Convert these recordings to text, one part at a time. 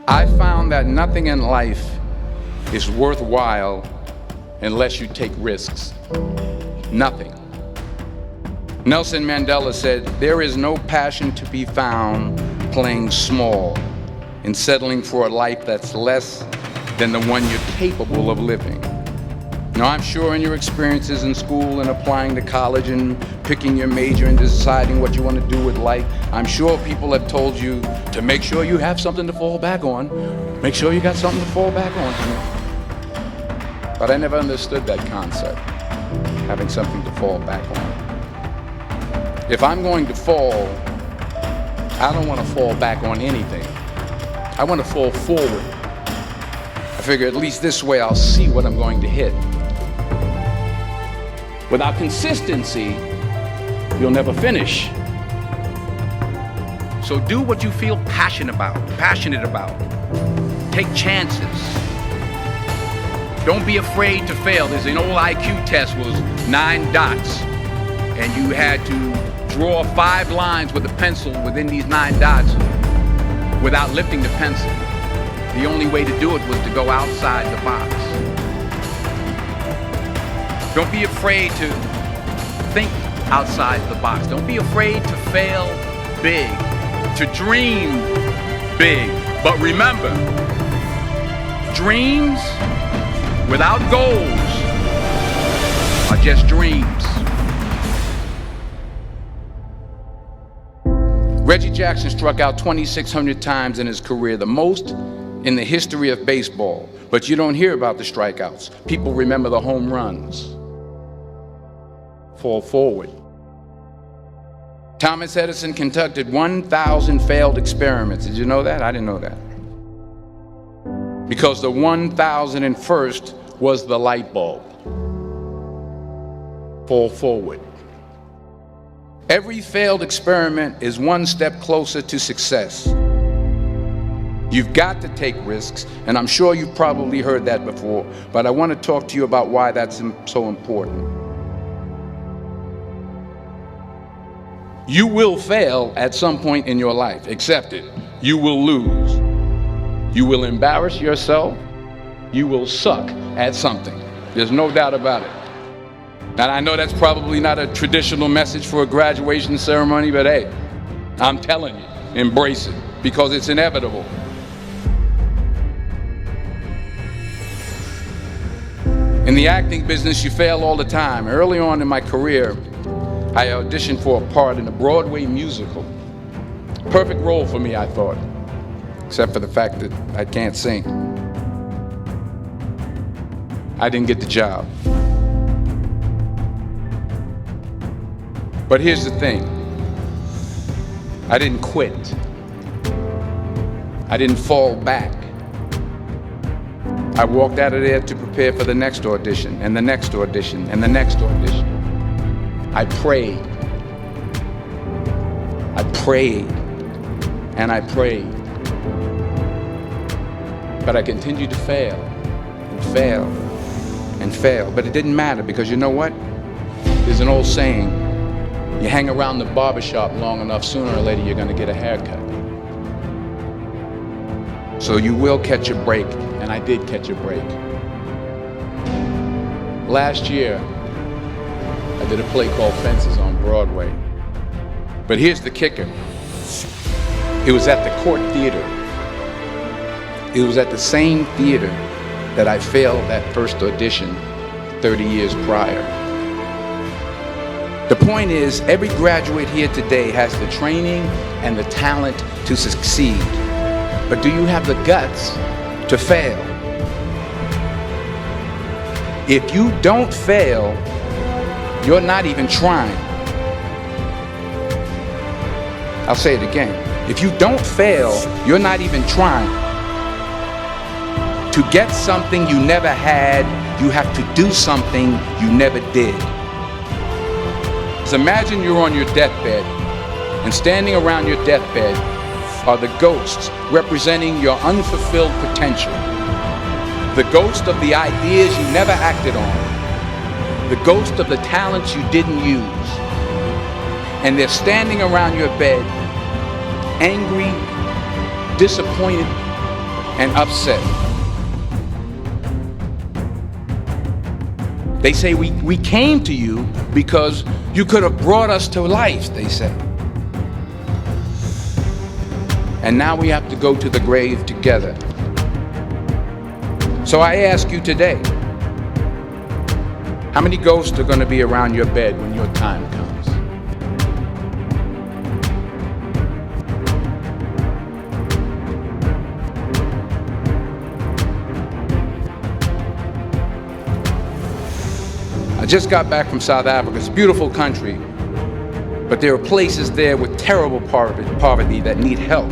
I found that nothing in life is worthwhile unless you take risks. Nothing. Nelson Mandela said, "There is no passion to be found playing small and settling for a life that's less than the one you're capable of living." Now, I'm sure in your experiences in school and applying to college and picking your major and deciding what you want to do with life, I'm sure people have told you to make sure you have something to fall back on. Make sure you got something to fall back on, honey. But I never understood that concept, having something to fall back on. If I'm going to fall, I don't want to fall back on anything. I want to fall forward. I figure at least this way I'll see what I'm going to hit. Without consistency, you'll never finish. So do what you feel passionate about. Take chances. Don't be afraid to fail. There's an old IQ test, was 9 dots, and you had to draw 5 lines with a pencil within these 9 dots without lifting the pencil. The only way to do it was to go outside the box. Don't be afraid to think outside the box. Don't be afraid to fail big, to dream big. But remember, dreams without goals are just dreams. Reggie Jackson struck out 2,600 times in his career, the most in the history of baseball. But you don't hear about the strikeouts. People remember the home runs. Fall forward. Thomas Edison conducted 1,000 failed experiments. Did you know that? I didn't know that. Because the 1,001st was the light bulb. Fall forward. Every failed experiment is one step closer to success. You've got to take risks, and I'm sure you've probably heard that before, but I want to talk to you about why that's so important. You will fail at some point in your life. Accept it. You will lose. You will embarrass yourself. You will suck at something. There's no doubt about it. And I know that's probably not a traditional message for a graduation ceremony, but hey, I'm telling you, embrace it, because it's inevitable. In the acting business, you fail all the time. Early on in my career, I auditioned for a part in a Broadway musical. Perfect role for me, I thought, except for the fact that I can't sing. I didn't get the job. But here's the thing. I didn't quit. I didn't fall back. I walked out of there to prepare for the next audition, and the next audition, and the next audition. I prayed. I prayed. And I prayed. But I continued to fail, and fail, and fail. But it didn't matter, because you know what? There's an old saying, you hang around the barbershop long enough, sooner or later you're gonna get a haircut. So you will catch a break, and I did catch a break. Last year, I did a play called Fences on Broadway. But here's the kicker. It was at the Court Theater. It was at the same theater that I failed that first audition 30 years prior. The point is, every graduate here today has the training and the talent to succeed. But do you have the guts to fail? If you don't fail, you're not even trying. I'll say it again. If you don't fail, you're not even trying. To get something you never had, you have to do something you never did. So imagine you're on your deathbed, and standing around your deathbed are the ghosts representing your unfulfilled potential. The ghost of the ideas you never acted on. The ghost of the talents you didn't use. And they're standing around your bed, angry, disappointed, and upset. They say we came to you because you could have brought us to life, they say. And now we have to go to the grave together. So I ask you today, how many ghosts are going to be around your bed when your time comes? I just got back from South Africa. It's a beautiful country, but there are places there with terrible poverty that need help.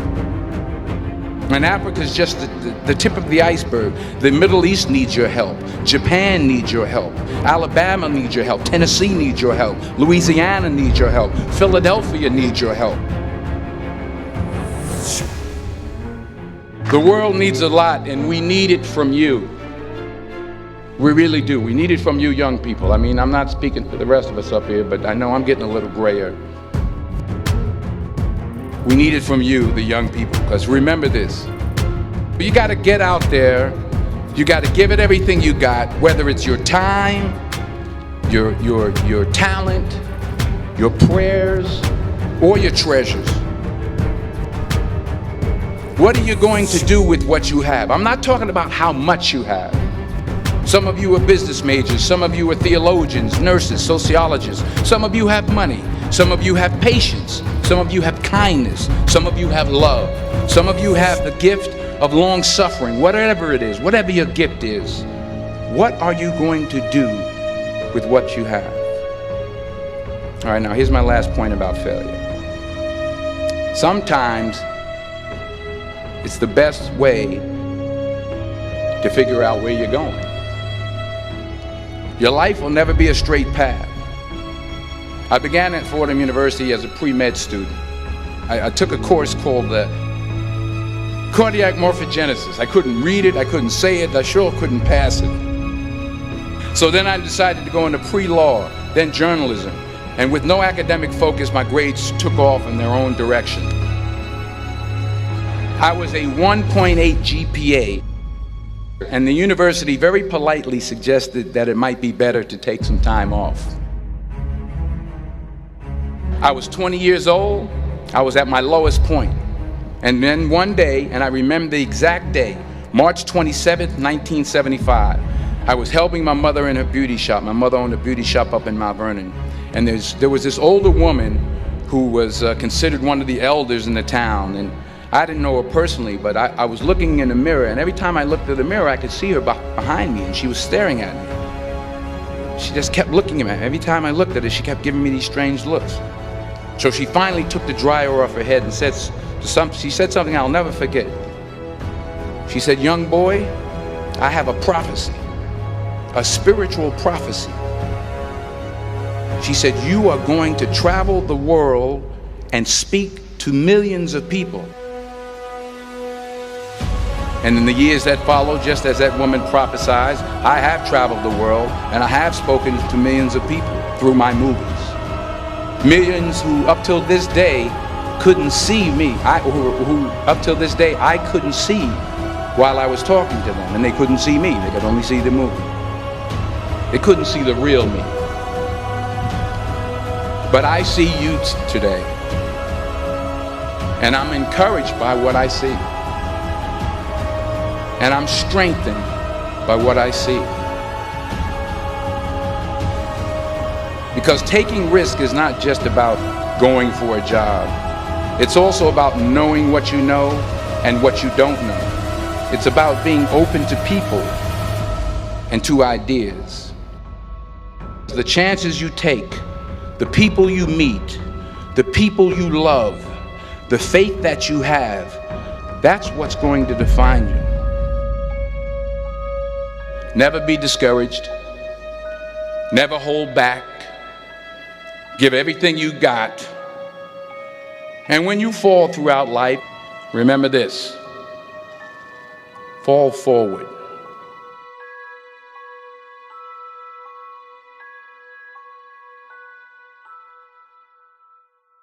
And Africa is just the tip of the iceberg. The Middle East needs your help. Japan needs your help. Alabama needs your help. Tennessee needs your help. Louisiana needs your help. Philadelphia needs your help. The world needs a lot, and we need it from you. We really do. We need it from you young people. I mean, I'm not speaking for the rest of us up here, but I know I'm getting a little grayer. We need it from you, the young people, because remember this. You got to get out there. You got to give it everything you got, whether it's your time, your talent, your prayers, or your treasures. What are you going to do with what you have? I'm not talking about how much you have. Some of you are business majors, some of you are theologians, nurses, sociologists. Some of you have money, some of you have patience, some of you have kindness, some of you have love. Some of you have the gift of long suffering, whatever it is, whatever your gift is. What are you going to do with what you have? All right, now here's my last point about failure. Sometimes it's the best way to figure out where you're going. Your life will never be a straight path. I began at Fordham University as a pre-med student. I took a course called cardiac morphogenesis. I couldn't read it, I couldn't say it, I sure couldn't pass it. So then I decided to go into pre-law, then journalism. And with no academic focus, my grades took off in their own direction. I was a 1.8 GPA. And the university very politely suggested that it might be better to take some time off. I was 20 years old. I was at my lowest point. And then one day, and I remember the exact day, March 27th, 1975, I was helping my mother in her beauty shop. My mother owned a beauty shop up in Mount Vernon. And there was this older woman who was considered one of the elders in the town. And I didn't know her personally, but I was looking in the mirror, and every time I looked at the mirror, I could see her behind me, and she was staring at me. She just kept looking at me. Every time I looked at her, she kept giving me these strange looks. So she finally took the dryer off her head and she said something I'll never forget. She said, "Young boy, I have a prophecy, a spiritual prophecy." She said, "You are going to travel the world and speak to millions of people." And in the years that followed, just as that woman prophesied, I have traveled the world and I have spoken to millions of people through my movies. Millions who up till this day couldn't see me, who up till this day I couldn't see while I was talking to them, and they couldn't see me, they could only see the movie. They couldn't see the real me. But I see you today, and I'm encouraged by what I see. And I'm strengthened by what I see. Because taking risk is not just about going for a job. It's also about knowing what you know and what you don't know. It's about being open to people and to ideas. The chances you take, the people you meet, the people you love, the faith that you have, that's what's going to define you. Never be discouraged. Never hold back. Give everything you got. And when you fall throughout life, remember this: fall forward.